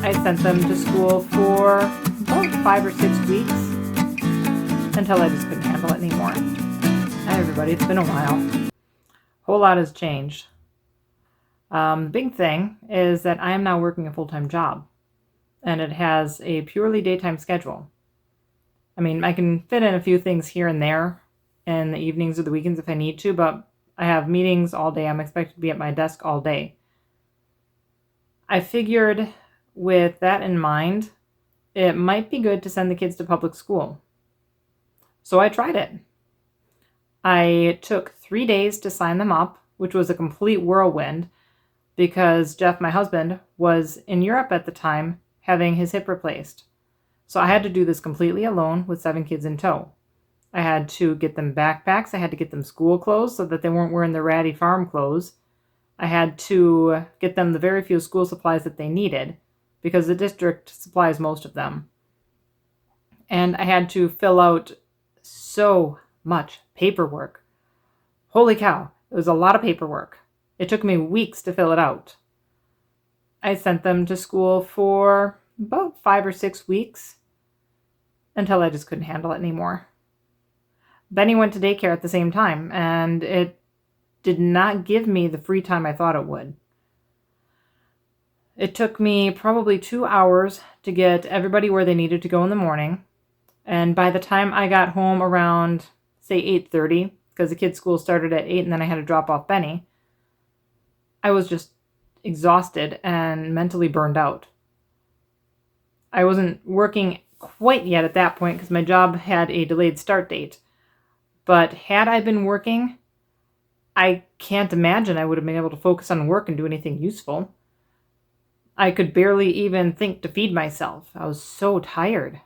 I sent them to school for about 5 or 6 weeks until I just couldn't handle it anymore. Hi everybody, it's been a while. Whole lot has changed. The big thing is that I am now working a full-time job, and it has a purely daytime schedule. I mean, I can fit in a few things here and there in the evenings or the weekends if I need to, but I have meetings all day. I'm expected to be at my desk all day. I figured with that in mind, it might be good to send the kids to public school. So I tried it. I took 3 days to sign them up, which was a complete whirlwind because Jeff, my husband, was in Europe at the time having his hip replaced. So I had to do this completely alone with 7 kids in tow. I had to get them backpacks. I had to get them school clothes so that they weren't wearing their ratty farm clothes. I had to get them the very few school supplies that they needed because the district supplies most of them. And I had to fill out so much paperwork. Holy cow, it was a lot of paperwork. It took me weeks to fill it out. I sent them to school for about 5 or 6 weeks until I just couldn't handle it anymore. Benny went to daycare at the same time, and it did not give me the free time I thought it would. It took me probably 2 hours to get everybody where they needed to go in the morning. And by the time I got home around, say, 8:30, because the kids' school started at 8 and then I had to drop off Benny, I was just exhausted and mentally burned out. I wasn't working quite yet at that point because my job had a delayed start date. But had I been working, I can't imagine I would have been able to focus on work and do anything useful. I could barely even think to feed myself. I was so tired.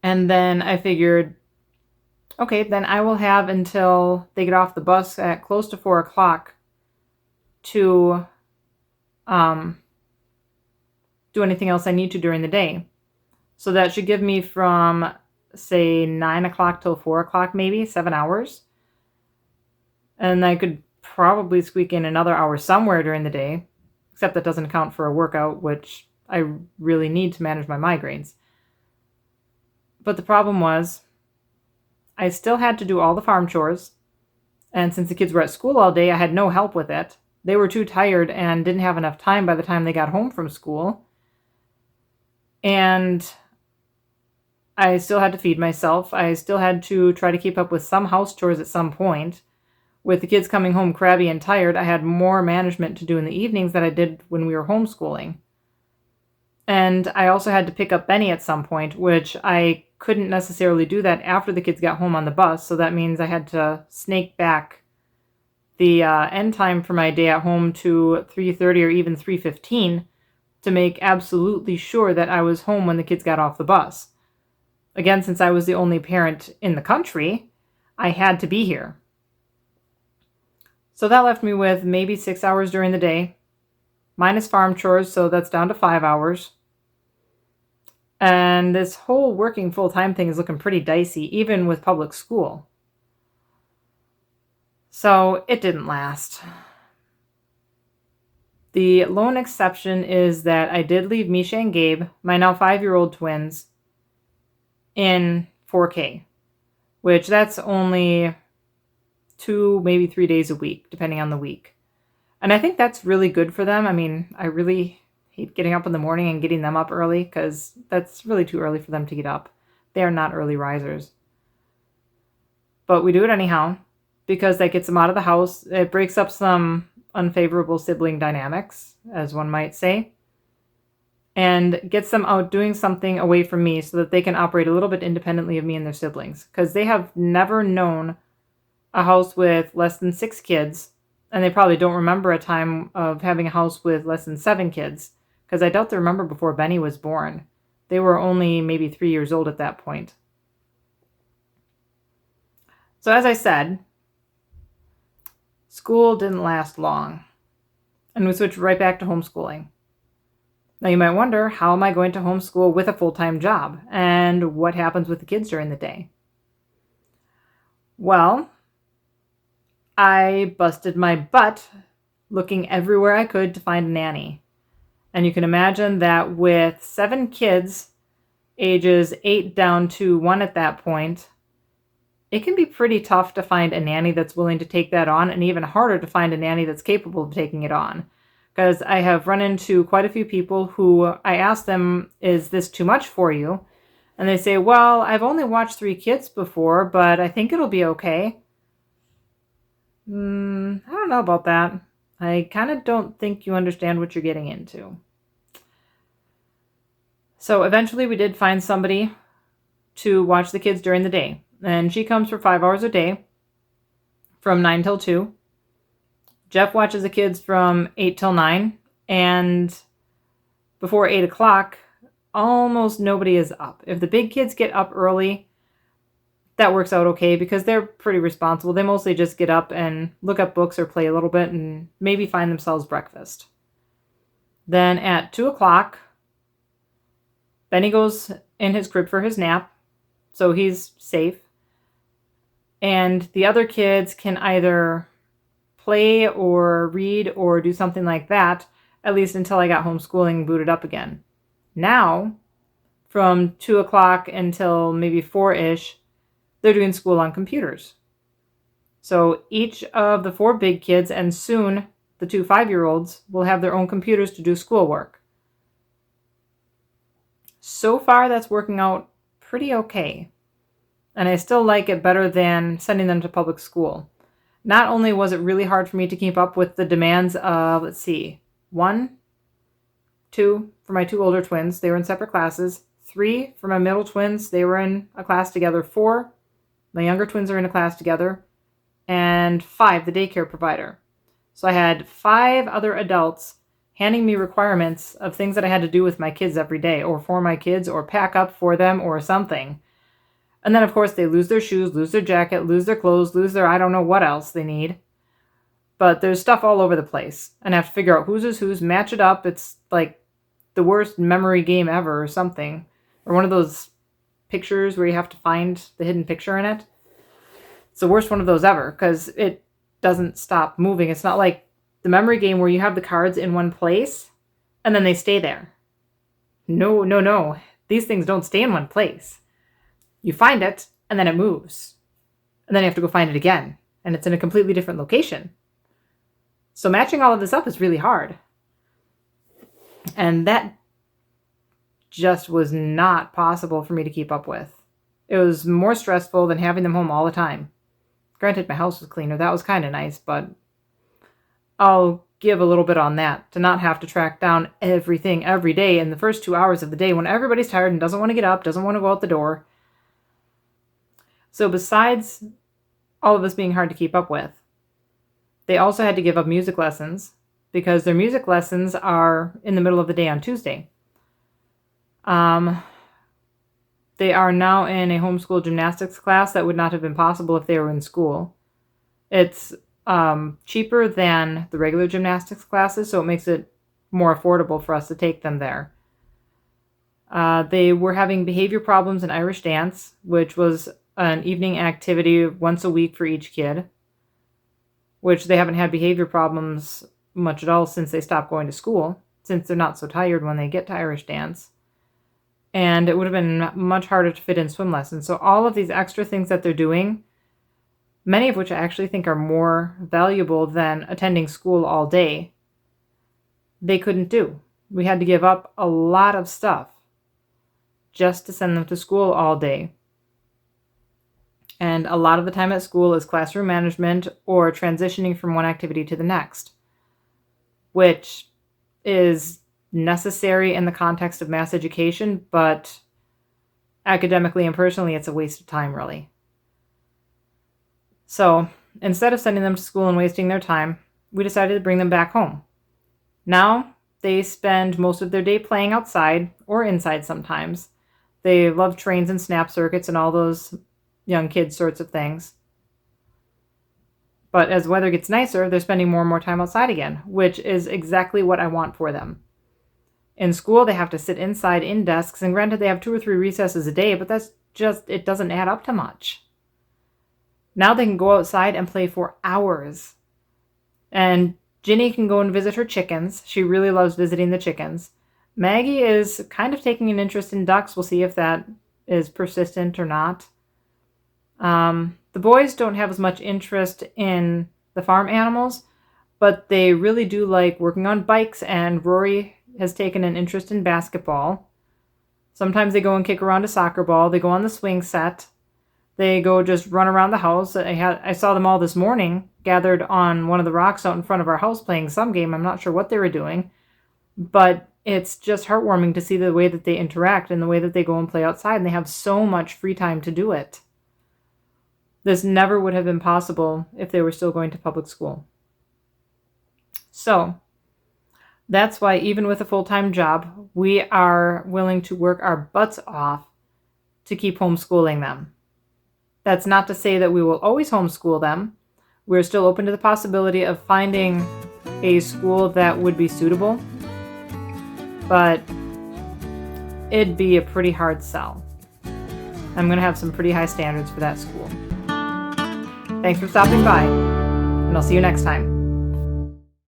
And then I figured, okay, then I will have until they get off the bus at close to 4 o'clock to do anything else I need to during the day. So that should give me from, say, 9 o'clock till 4 o'clock, maybe 7 hours. And I could probably squeak in another hour somewhere during the day, except that doesn't account for a workout, which I really need to manage my migraines. But the problem was, I still had to do all the farm chores, and since the kids were at school all day, I had no help with it. They were too tired and didn't have enough time by the time they got home from school. And I still had to feed myself. I still had to try to keep up with some house chores at some point. With the kids coming home crabby and tired, I had more management to do in the evenings than I did when we were homeschooling. And I also had to pick up Benny at some point, which I couldn't necessarily do that after the kids got home on the bus. So that means I had to snake back the end time for my day at home to 3:30 or even 3:15 to make absolutely sure that I was home when the kids got off the bus. Again, since I was the only parent in the country, I had to be here. So that left me with maybe 6 hours during the day, minus farm chores, so that's down to 5 hours. And this whole working full-time thing is looking pretty dicey, even with public school. So it didn't last. The lone exception is that I did leave Misha and Gabe, my now 5-year-old twins, in 4K, which that's only 2, maybe 3 days a week, depending on the week. And I think that's really good for them. I mean, I really hate getting up in the morning and getting them up early because that's really too early for them to get up. They are not early risers. But we do it anyhow because that gets them out of the house. It breaks up some unfavorable sibling dynamics, as one might say, and gets them out doing something away from me so that they can operate a little bit independently of me and their siblings, because they have never known a house with less than 6 kids, and they probably don't remember a time of having a house with less than 7 kids, because I doubt they remember before Benny was born. They were only maybe 3 years old at that point. So as I said, school didn't last long, and we switched right back to homeschooling. Now you might wonder, how am I going to homeschool with a full-time job? And what happens with the kids during the day? Well, I busted my butt looking everywhere I could to find a nanny. And you can imagine that with 7 kids, ages 8 down to 1 at that point, it can be pretty tough to find a nanny that's willing to take that on, and even harder to find a nanny that's capable of taking it on. Because I have run into quite a few people who I ask them, is this too much for you? And they say, well, I've only watched 3 kids before, but I think it'll be okay. I don't know about that. I kind of don't think you understand what you're getting into. So eventually we did find somebody to watch the kids during the day. And she comes for 5 hours a day from 9 till 2. Jeff watches the kids from 8 till 9. And before 8 o'clock, almost nobody is up. If the big kids get up early, that works out okay because they're pretty responsible. They mostly just get up and look up books or play a little bit and maybe find themselves breakfast. Then at 2 o'clock, Benny goes in his crib for his nap, so he's safe. And the other kids can either play or read or do something like that, at least until I got homeschooling booted up again. Now, from 2 o'clock until maybe 4-ish, they're doing school on computers. So each of the 4 big kids, and soon the 2 5-year-olds, will have their own computers to do schoolwork. So far, that's working out pretty okay. And I still like it better than sending them to public school. Not only was it really hard for me to keep up with the demands of, 1, 2 for my 2 older twins, they were in separate classes. 3 for my middle twins, they were in a class together. 4, my younger twins are in a class together. And 5, the daycare provider. So I had 5 other adults handing me requirements of things that I had to do with my kids every day, or for my kids, or pack up for them, or something. And then, of course, they lose their shoes, lose their jacket, lose their clothes, lose their I don't know what else they need. But there's stuff all over the place. And I have to figure out whose is whose, match it up. It's like the worst memory game ever or something. Or one of those pictures where you have to find the hidden picture in it. It's the worst one of those ever because it doesn't stop moving. It's not like the memory game where you have the cards in one place and then they stay there. No. These things don't stay in one place. You find it and then it moves. And then you have to go find it again. And it's in a completely different location. So matching all of this up is really hard. And that just was not possible for me to keep up with. It was more stressful than having them home all the time. Granted, my house was cleaner. That was kind of nice, but I'll give a little bit on that. To not have to track down everything every day in the first 2 hours of the day when everybody's tired and doesn't want to get up, doesn't want to go out the door. So besides all of this being hard to keep up with, they also had to give up music lessons because their music lessons are in the middle of the day on Tuesday. They are now in a homeschool gymnastics class that would not have been possible if they were in school. It's cheaper than the regular gymnastics classes, so it makes it more affordable for us to take them there. They were having behavior problems in Irish dance, which was an evening activity once a week for each kid, which they haven't had behavior problems much at all since they stopped going to school, since they're not so tired when they get to Irish dance. And it would have been much harder to fit in swim lessons. So all of these extra things that they're doing, many of which I actually think are more valuable than attending school all day, they couldn't do. We had to give up a lot of stuff just to send them to school all day. And a lot of the time at school is classroom management or transitioning from one activity to the next, which is necessary in the context of mass education, but academically and personally, it's a waste of time, really. So instead of sending them to school and wasting their time, we decided to bring them back home. Now they spend most of their day playing outside or inside sometimes. They love trains and snap circuits and all those young kids sorts of things. But as the weather gets nicer, they're spending more and more time outside again, which is exactly what I want for them. In school, they have to sit inside in desks, and granted, they have 2 or 3 recesses a day, but it doesn't add up to much. Now they can go outside and play for hours. And Ginny can go and visit her chickens. She really loves visiting the chickens. Maggie is kind of taking an interest in ducks. We'll see if that is persistent or not. The boys don't have as much interest in the farm animals, but they really do like working on bikes, and Rory has taken an interest in basketball. Sometimes they go and kick around a soccer ball. They go on the swing set. They go just run around the house. I saw them all this morning gathered on one of the rocks out in front of our house playing some game. I'm not sure what they were doing, but it's just heartwarming to see the way that they interact and the way that they go and play outside, and they have so much free time to do it. This never would have been possible if they were still going to public school. So that's why even with a full-time job, we are willing to work our butts off to keep homeschooling them. That's not to say that we will always homeschool them. We're still open to the possibility of finding a school that would be suitable, but it'd be a pretty hard sell. I'm going to have some pretty high standards for that school. Thanks for stopping by, and I'll see you next time.